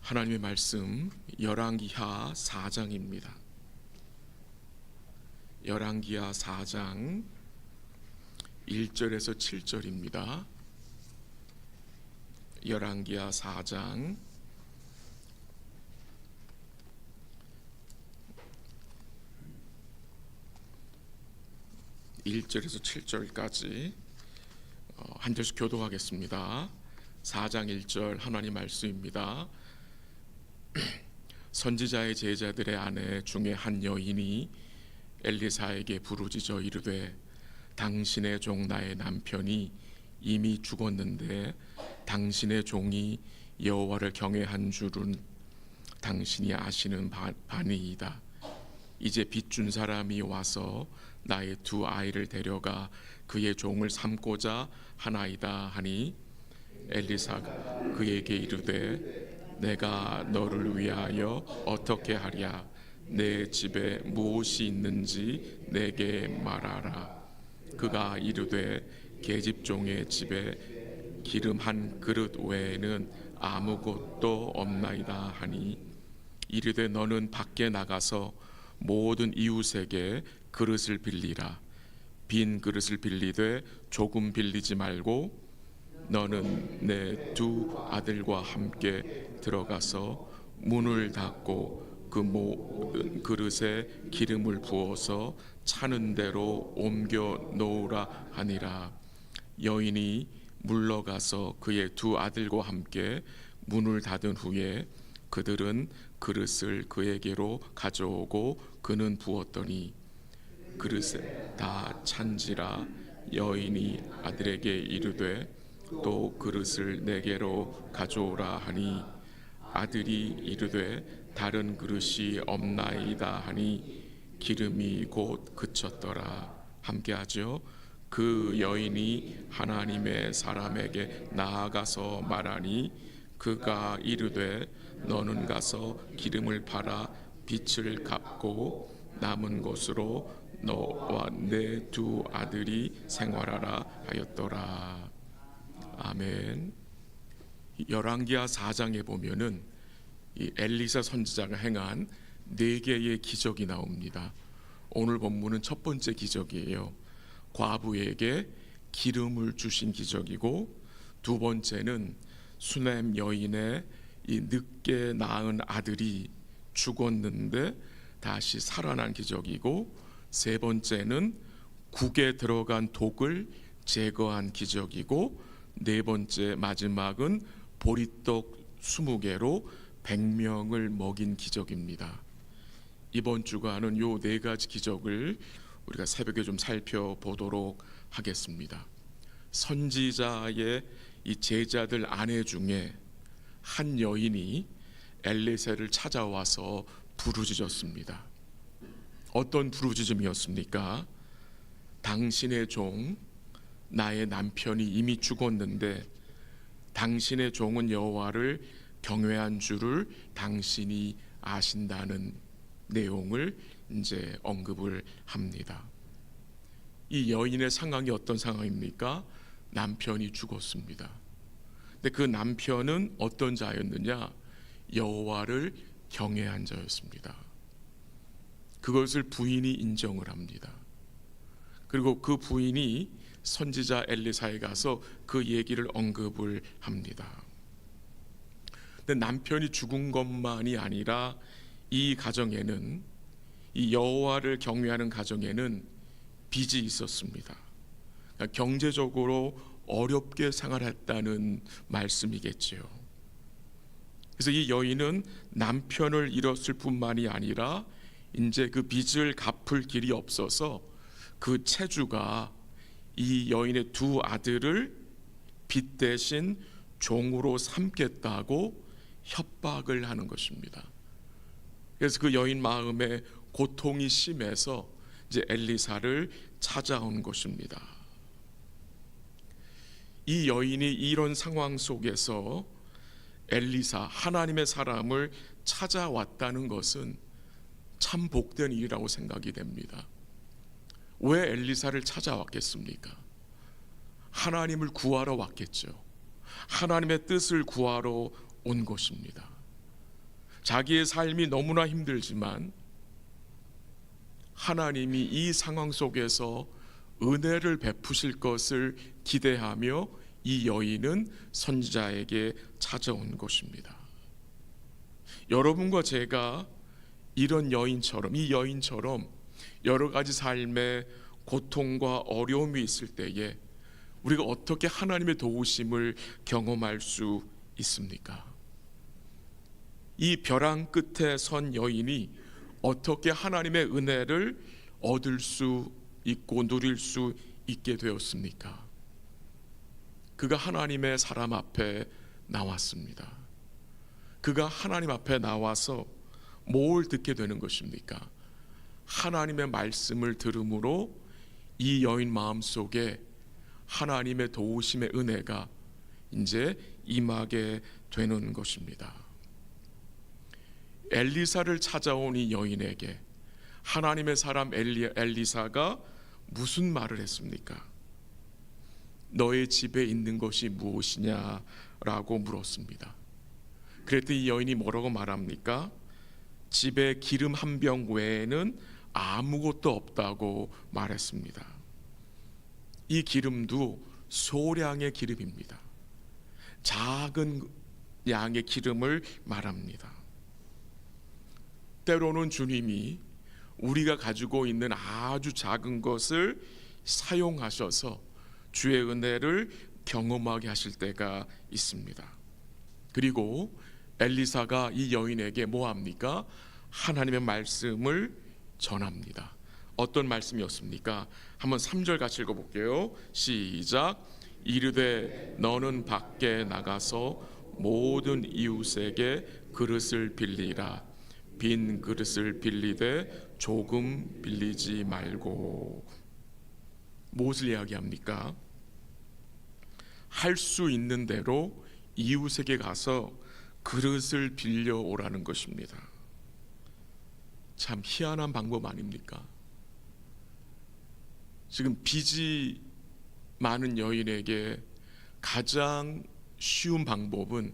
하나님의 말씀 열왕기하 4장입니다. 열왕기하 4장 1절에서 7절입니다. 열왕기하 4장 1절에서 7절까지 한 절씩 교독하겠습니다. 4장 1절 하나님 말씀입니다. 선지자의 제자들의 아내 중에 한 여인이 엘리사에게 부르짖어 이르되 당신의 종 나의 남편이 이미 죽었는데 당신의 종이 여호와를 경외한 줄은 당신이 아시는 바니이다. 이제 빚준 사람이 와서 나의 두 아이를 데려가 그의 종을 삼고자 하나이다 하니 엘리사가 그에게 이르되 내가 너를 위하여 어떻게 하랴? 내 집에 무엇이 있는지 내게 말하라. 그가 이르되 계집종의 집에 기름 한 그릇 외에는 아무것도 없나이다 하니 이르되 너는 밖에 나가서 모든 이웃에게 그릇을 빌리라. 빈 그릇을 빌리되 조금 빌리지 말고 너는 내 두 아들과 함께 들어가서 문을 닫고 그 모든 그릇에 기름을 부어서 차는 대로 옮겨 놓으라 하니라. 여인이 물러가서 그의 두 아들과 함께 문을 닫은 후에 그들은 그릇을 그에게로 가져오고 그는 부었더니 그릇에 다 찬지라. 여인이 아들에게 이르되 또 그릇을 내게로 가져오라 하니 아들이 이르되 다른 그릇이 없나이다 하니 기름이 곧 그쳤더라. 함께하죠. 그 여인이 하나님의 사람에게 나아가서 말하니 그가 이르되 너는 가서 기름을 팔아 빚을 갚고 남은 것으로 너와 내 두 아들이 생활하라 하였더라. 아멘. 열왕기하 4장에 보면은 이 엘리사 선지자가 행한 4개의 기적이 나옵니다. 오늘 본문은 첫 번째 기적이에요. 과부에게 기름을 주신 기적이고, 두 번째는 수넴 여인의 이 늦게 낳은 아들이 죽었는데 다시 살아난 기적이고, 세 번째는 국에 들어간 독을 제거한 기적이고, 네 번째 마지막은 보리떡 20개로 100명을 먹인 기적입니다. 이번 주간은 요 4가지 기적을 우리가 새벽에 좀 살펴보도록 하겠습니다. 선지자의 이 제자들 아내 중에 한 여인이 엘리사를 찾아와서 부르짖었습니다. 어떤 부르짖음이었습니까? 당신의 종 나의 남편이 이미 죽었는데 당신의 종은 여호와를 경외한 줄을 당신이 아신다는 내용을 이제 언급을 합니다. 이 여인의 상황이 어떤 상황입니까? 남편이 죽었습니다. 근데 그 남편은 어떤 자였느냐? 여호와를 경외한 자였습니다. 그것을 부인이 인정을 합니다. 그리고 그 부인이 선지자 엘리사에 가서 그 얘기를 언급을 합니다. 근데 남편이 죽은 것만이 아니라 이 가정에는, 이 여호와를 경외하는 가정에는 빚이 있었습니다. 그러니까 경제적으로 어렵게 생활했다는 말씀이겠지요. 그래서 이 여인은 남편을 잃었을 뿐만이 아니라 이제 그 빚을 갚을 길이 없어서 그 채주가 이 여인의 두 아들을 빚 대신 종으로 삼겠다고 협박을 하는 것입니다. 그래서 그 여인 마음에 고통이 심해서 이제 엘리사를 찾아온 것입니다. 이 여인이 이런 상황 속에서 엘리사, 하나님의 사람을 찾아왔다는 것은 참 복된 일이라고 생각이 됩니다. 왜 엘리사를 찾아왔겠습니까? 하나님을 구하러 왔겠죠. 하나님의 뜻을 구하러 온 것입니다. 자기의 삶이 너무나 힘들지만 하나님이 이 상황 속에서 은혜를 베푸실 것을 기대하며 이 여인은 선지자에게 찾아온 것입니다. 여러분과 제가 이런 여인처럼, 이 여인처럼 여러 가지 삶의 고통과 어려움이 있을 때에 우리가 어떻게 하나님의 도우심을 경험할 수 있습니까? 이 벼랑 끝에 선 여인이 어떻게 하나님의 은혜를 얻을 수 있고 누릴 수 있게 되었습니까? 그가 하나님의 사람 앞에 나왔습니다. 그가 하나님 앞에 나와서 뭘 듣게 되는 것입니까? 하나님의 말씀을 들음으로 이 여인 마음속에 하나님의 도우심의 은혜가 이제 임하게 되는 것입니다. 엘리사를 찾아온 이 여인에게 하나님의 사람 엘리사가 무슨 말을 했습니까? 너의 집에 있는 것이 무엇이냐라고 물었습니다. 그랬더니 이 여인이 뭐라고 말합니까? 집에 기름 한 병 외에는 아무것도 없다고 말했습니다. 이 기름도 소량의 기름입니다. 작은 양의 기름을 말합니다. 때로는 주님이 우리가 가지고 있는 아주 작은 것을 사용하셔서 주의 은혜를 경험하게 하실 때가 있습니다. 그리고 엘리사가 이 여인에게 뭐 합니까? 하나님의 말씀을 전합니다. 어떤 말씀이었습니까? 한번 3절 같이 읽어볼게요. 시작. 이르되 너는 밖에 나가서 모든 이웃에게 그릇을 빌리라. 빈 그릇을 빌리되 조금 빌리지 말고. 무엇을 이야기합니까? 할 수 있는 대로 이웃에게 가서 그릇을 빌려오라는 것입니다. 참 희한한 방법 아닙니까? 지금 빚이 많은 여인에게 가장 쉬운 방법은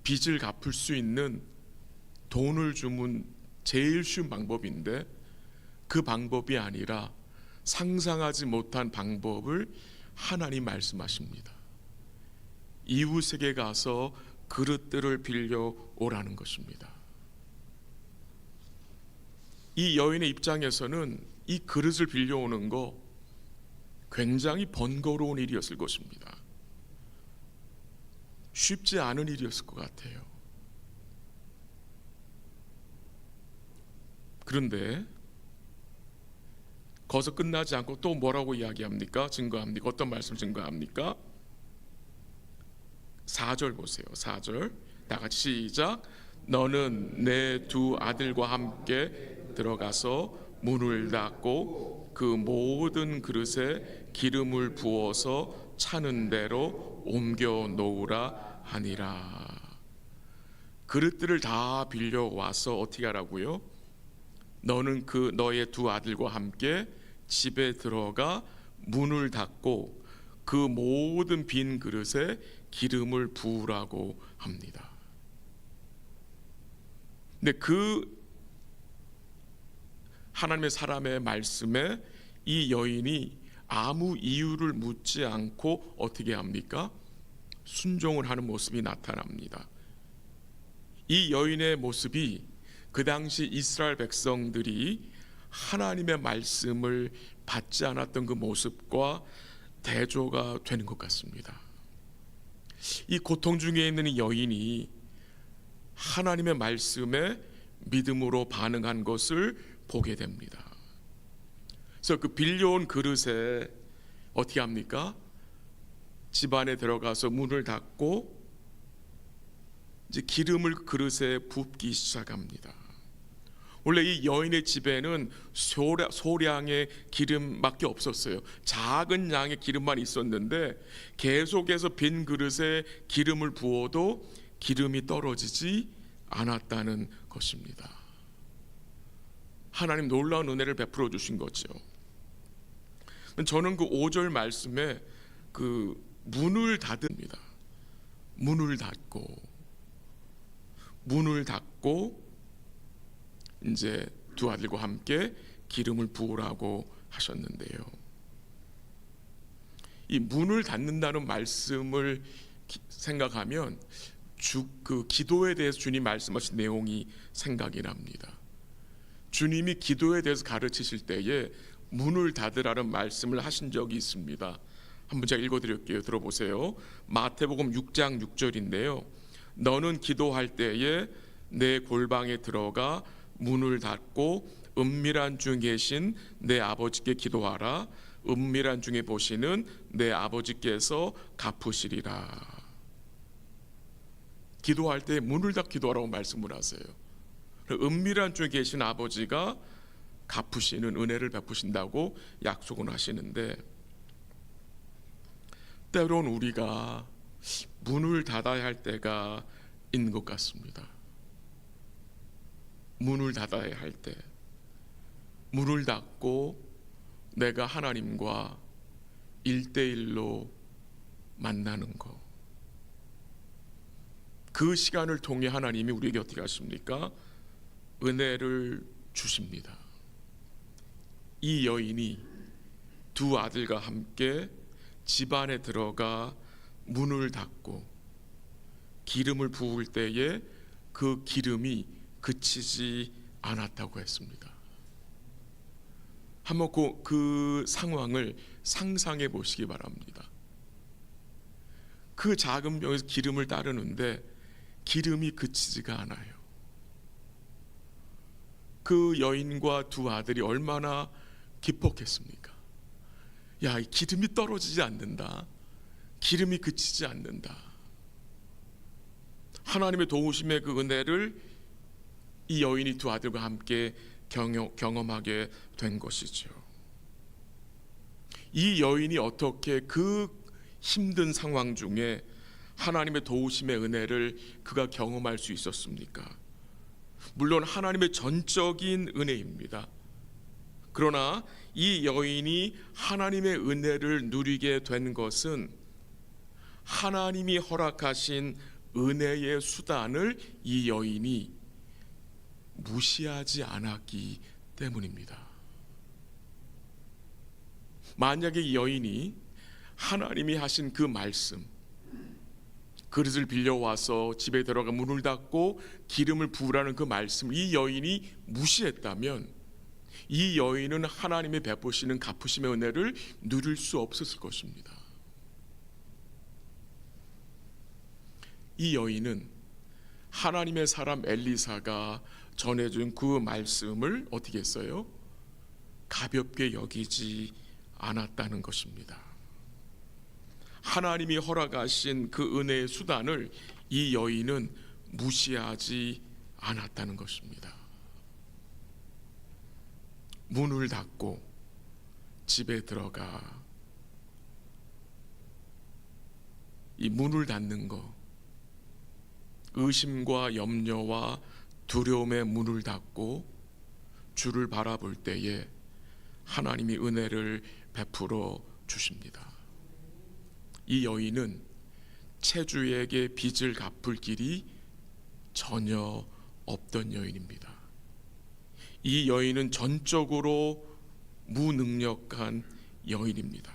빚을 갚을 수 있는 돈을 주면 제일 쉬운 방법인데 그 방법이 아니라 상상하지 못한 방법을 하나님 말씀하십니다. 이웃에게 가서 그릇들을 빌려 오라는 것입니다. 이 여인의 입장에서는 이 그릇을 빌려오는 거 굉장히 번거로운 일이었을 것입니다. 쉽지 않은 일이었을 것 같아요. 그런데 거기서 끝나지 않고 또 뭐라고 이야기합니까? 증거합니까? 어떤 말씀을 증거합니까? 4절 보세요. 4절 다 같이 시작. 너는 내 두 아들과 함께 들어가서 문을 닫고 그 모든 그릇에 기름을 부어서 차는 대로 옮겨 놓으라 하니라. 그릇들을 다 빌려와서 어떻게 하라고요? 너는 그 너의 두 아들과 함께 집에 들어가 문을 닫고 그 모든 빈 그릇에 기름을 부으라고 합니다. 근데 그 하나님의 사람의 말씀에 이 여인이 아무 이유를 묻지 않고 어떻게 합니까? 순종을 하는 모습이 나타납니다. 이 여인의 모습이 그 당시 이스라엘 백성들이 하나님의 말씀을 받지 않았던 그 모습과 대조가 되는 것 같습니다. 이 고통 중에 있는 이 여인이 하나님의 말씀에 믿음으로 반응한 것을 보게 됩니다. 그래서 그 빌려온 그릇에 어떻게 합니까? 집안에 들어가서 문을 닫고 이제 기름을 그릇에 붓기 시작합니다. 원래 이 여인의 집에는 소량의 기름밖에 없었어요. 작은 양의 기름만 있었는데 계속해서 빈 그릇에 기름을 부어도 기름이 떨어지지 않았다는 것입니다. 하나님 놀라운 은혜를 베풀어 주신 거죠. 저는 그 5절 말씀에 그 문을 닫습니다. 문을 닫고 닫고 이제 두 아들과 함께 기름을 부으라고 하셨는데요. 이 문을 닫는다는 말씀을 생각하면 그 기도에 대해서 주님 말씀하신 내용이 생각이 납니다. 주님이 기도에 대해서 가르치실 때에 문을 닫으라는 말씀을 하신 적이 있습니다. 한번 제가 읽어드릴게요. 들어보세요. 마태복음 6장 6절인데요. 너는 기도할 때에 내 골방에 들어가 문을 닫고 은밀한 중에 계신 내 아버지께 기도하라. 은밀한 중에 보시는 내 아버지께서 갚으시리라. 기도할 때 문을 닫고 기도하라고 말씀을 하세요. 은밀한 중에 계신 아버지가 갚으시는, 은혜를 베푸신다고 약속을 하시는데, 때론 우리가 문을 닫아야 할 때가 있는 것 같습니다. 문을 닫아야 할 때, 문을 닫고 내가 하나님과 1대1로 만나는 것, 그 시간을 통해 하나님이 우리에게 어떻게 하십니까? 은혜를 주십니다. 이 여인이 두 아들과 함께 집 안에 들어가 문을 닫고 기름을 부을 때에 그 기름이 그치지 않았다고 했습니다. 한번 그 상황을 상상해 보시기 바랍니다. 그 작은 병에서 기름을 따르는데 기름이 그치지가 않아요. 그 여인과 두 아들이 얼마나 기뻤겠습니까? 야, 이 기름이 떨어지지 않는다. 기름이 그치지 않는다. 하나님의 도우심의 그 은혜를 이 여인이 두 아들과 함께 경험하게 된 것이죠. 이 여인이 어떻게 그 힘든 상황 중에 하나님의 도우심의 은혜를 그가 경험할 수 있었습니까? 물론 하나님의 전적인 은혜입니다. 그러나 이 여인이 하나님의 은혜를 누리게 된 것은 하나님이 허락하신 은혜의 수단을 이 여인이 무시하지 않았기 때문입니다. 만약에 이 여인이 하나님이 하신 그 말씀, 그릇을 빌려와서 집에 들어가 문을 닫고 기름을 부으라는 그 말씀을 이 여인이 무시했다면 이 여인은 하나님의 베푸시는 갚으심의 은혜를 누릴 수 없었을 것입니다. 이 여인은 하나님의 사람 엘리사가 전해준 그 말씀을 어떻게 했어요? 가볍게 여기지 않았다는 것입니다. 하나님이 허락하신 그 은혜의 수단을 이 여인은 무시하지 않았다는 것입니다. 문을 닫고 집에 들어가 이 문을 닫는 것, 의심과 염려와 두려움의 문을 닫고 주를 바라볼 때에 하나님이 은혜를 베풀어 주십니다. 이 여인은 채주에게 빚을 갚을 길이 전혀 없던 여인입니다. 이 여인은 전적으로 무능력한 여인입니다.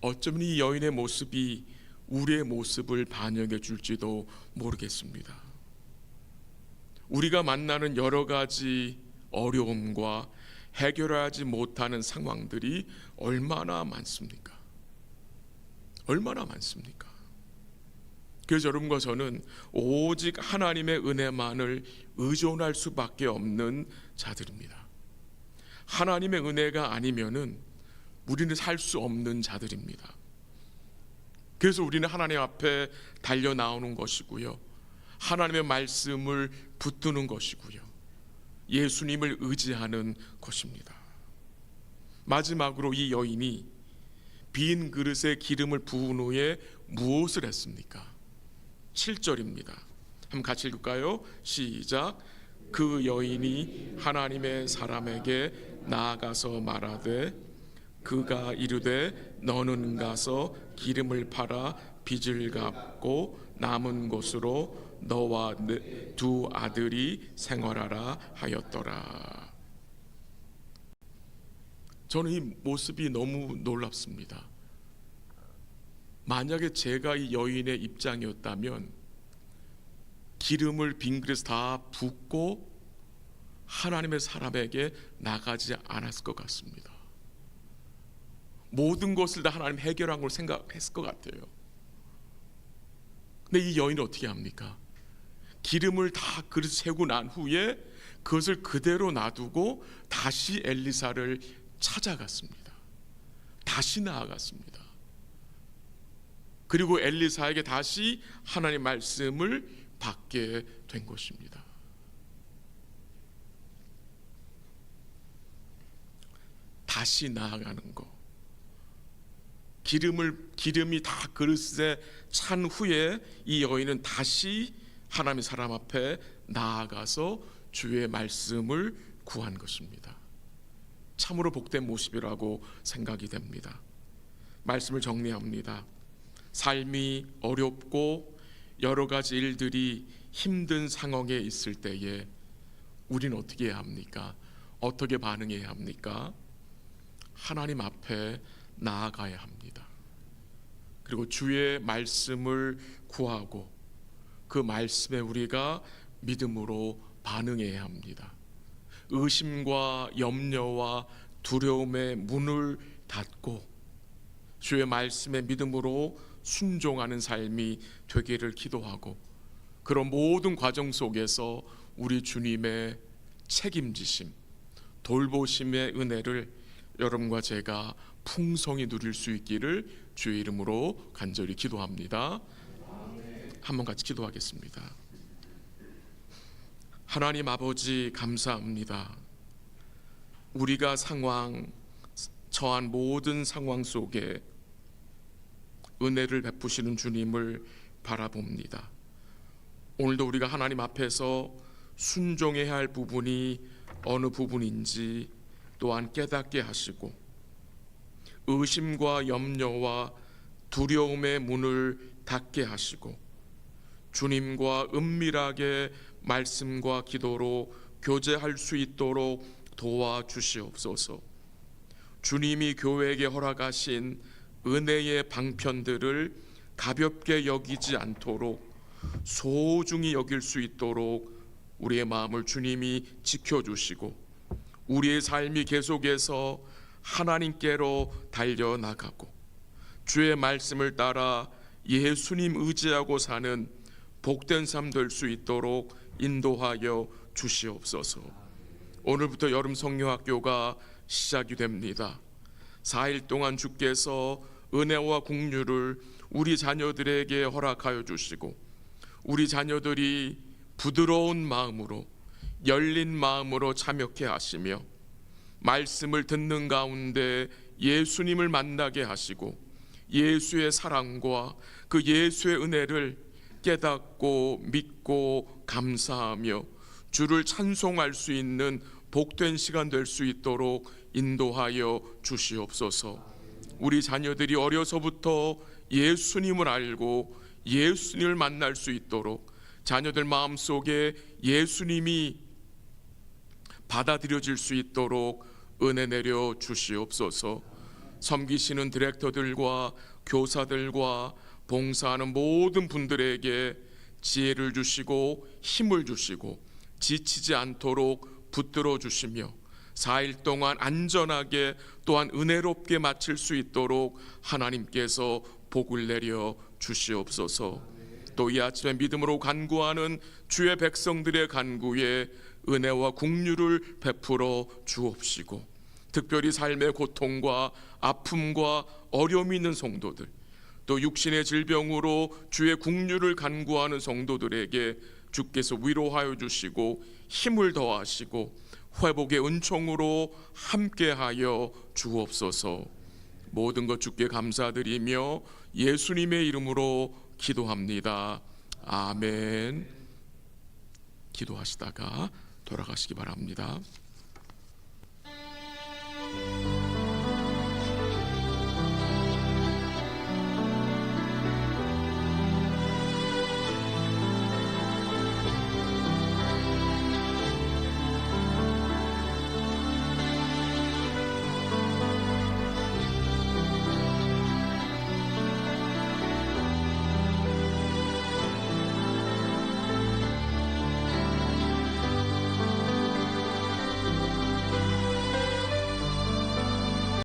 어쩌면 이 여인의 모습이 우리의 모습을 반영해 줄지도 모르겠습니다. 우리가 만나는 여러 가지 어려움과 해결하지 못하는 상황들이 얼마나 많습니까? 얼마나 많습니까? 그래서 여러분과 저는 오직 하나님의 은혜만을 의존할 수밖에 없는 자들입니다. 하나님의 은혜가 아니면은 우리는 살 수 없는 자들입니다. 그래서 우리는 하나님 앞에 달려 나오는 것이고요, 하나님의 말씀을 붙드는 것이고요, 예수님을 의지하는 것입니다. 마지막으로 이 여인이 빈 그릇에 기름을 부은 후에 무엇을 했습니까? 7절입니다. 한번 같이 읽을까요? 시작. 그 여인이 하나님의 사람에게 나아가서 말하되 그가 이르되 너는 가서 기름을 팔아 빚을 갚고 남은 것으로 너와 내 두 아들이 생활하라 하였더라. 저는 이 모습이 너무 놀랍습니다. 만약에 제가 이 여인의 입장이었다면 기름을 빈 그릇에 다 붓고 하나님의 사람에게 나가지 않았을 것 같습니다. 모든 것을 다 하나님 해결한 걸 생각했을 것 같아요. 근데 이 여인은 어떻게 합니까? 기름을 다 그릇에 채우고 난 후에 그것을 그대로 놔두고 다시 엘리사를 찾아갔습니다. 다시 나아갔습니다. 그리고 엘리사에게 다시 하나님의 말씀을 받게 된 것입니다. 다시 나아가는 것. 기름이 다 그릇에 찬 후에 이 여인은 다시 하나님의 사람 앞에 나아가서 주의 말씀을 구한 것입니다. 참으로 복된 모습이라고 생각이 됩니다. 말씀을 정리합니다. 삶이 어렵고 여러 가지 일들이 힘든 상황에 있을 때에 우리는 어떻게 해야 합니까? 어떻게 반응해야 합니까? 하나님 앞에 나아가야 합니다. 그리고 주의 말씀을 구하고 그 말씀에 우리가 믿음으로 반응해야 합니다. 의심과 염려와 두려움의 문을 닫고 주의 말씀에 믿음으로 순종하는 삶이 되기를 기도하고, 그런 모든 과정 속에서 우리 주님의 책임지심, 돌보심의 은혜를 여러분과 제가 풍성히 누릴 수 있기를 주의 이름으로 간절히 기도합니다. 한번 같이 기도하겠습니다. 하나님 아버지, 감사합니다. 우리가 처한 모든 상황 속에 은혜를 베푸시는 주님을 바라봅니다. 오늘도 우리가 하나님 앞에서 순종해야 할 부분이 어느 부분인지 또한 깨닫게 하시고, 의심과 염려와 두려움의 문을 닫게 하시고, 주님과 은밀하게 말씀과 기도로 교제할 수 있도록 도와주시옵소서. 주님이 교회에게 허락하신 은혜의 방편들을 가볍게 여기지 않도록 소중히 여길 수 있도록 우리의 마음을 주님이 지켜주시고, 우리의 삶이 계속해서 하나님께로 달려나가고 주의 말씀을 따라 예수님 의지하고 사는 복된 삶 될 수 있도록 인도하여 주시옵소서. 오늘부터 여름 성령학교가 시작이 됩니다. 4일 동안 주께서 은혜와 긍휼을 우리 자녀들에게 허락하여 주시고, 우리 자녀들이 부드러운 마음으로 열린 마음으로 참여케 하시며, 말씀을 듣는 가운데 예수님을 만나게 하시고, 예수의 사랑과 그 예수의 은혜를 깨닫고 믿고 감사하며 주를 찬송할 수 있는 복된 시간 될 수 있도록 인도하여 주시옵소서. 우리 자녀들이 어려서부터 예수님을 알고 예수님을 만날 수 있도록 자녀들 마음속에 예수님이 받아들여질 수 있도록 은혜 내려 주시옵소서. 섬기시는 디렉터들과 교사들과 봉사하는 모든 분들에게 지혜를 주시고 힘을 주시고 지치지 않도록 붙들어 주시며 4일 동안 안전하게 또한 은혜롭게 마칠 수 있도록 하나님께서 복을 내려 주시옵소서. 또 이 아침에 믿음으로 간구하는 주의 백성들의 간구에 은혜와 긍휼을 베풀어 주옵시고, 특별히 삶의 고통과 아픔과 어려움이 있는 성도들, 또 육신의 질병으로 주의 긍휼을 간구하는 성도들에게 주께서 위로하여 주시고 힘을 더하시고 회복의 은총으로 함께하여 주옵소서. 모든 것 주께 감사드리며 예수님의 이름으로 기도합니다. 아멘. 기도하시다가 돌아가시기 바랍니다.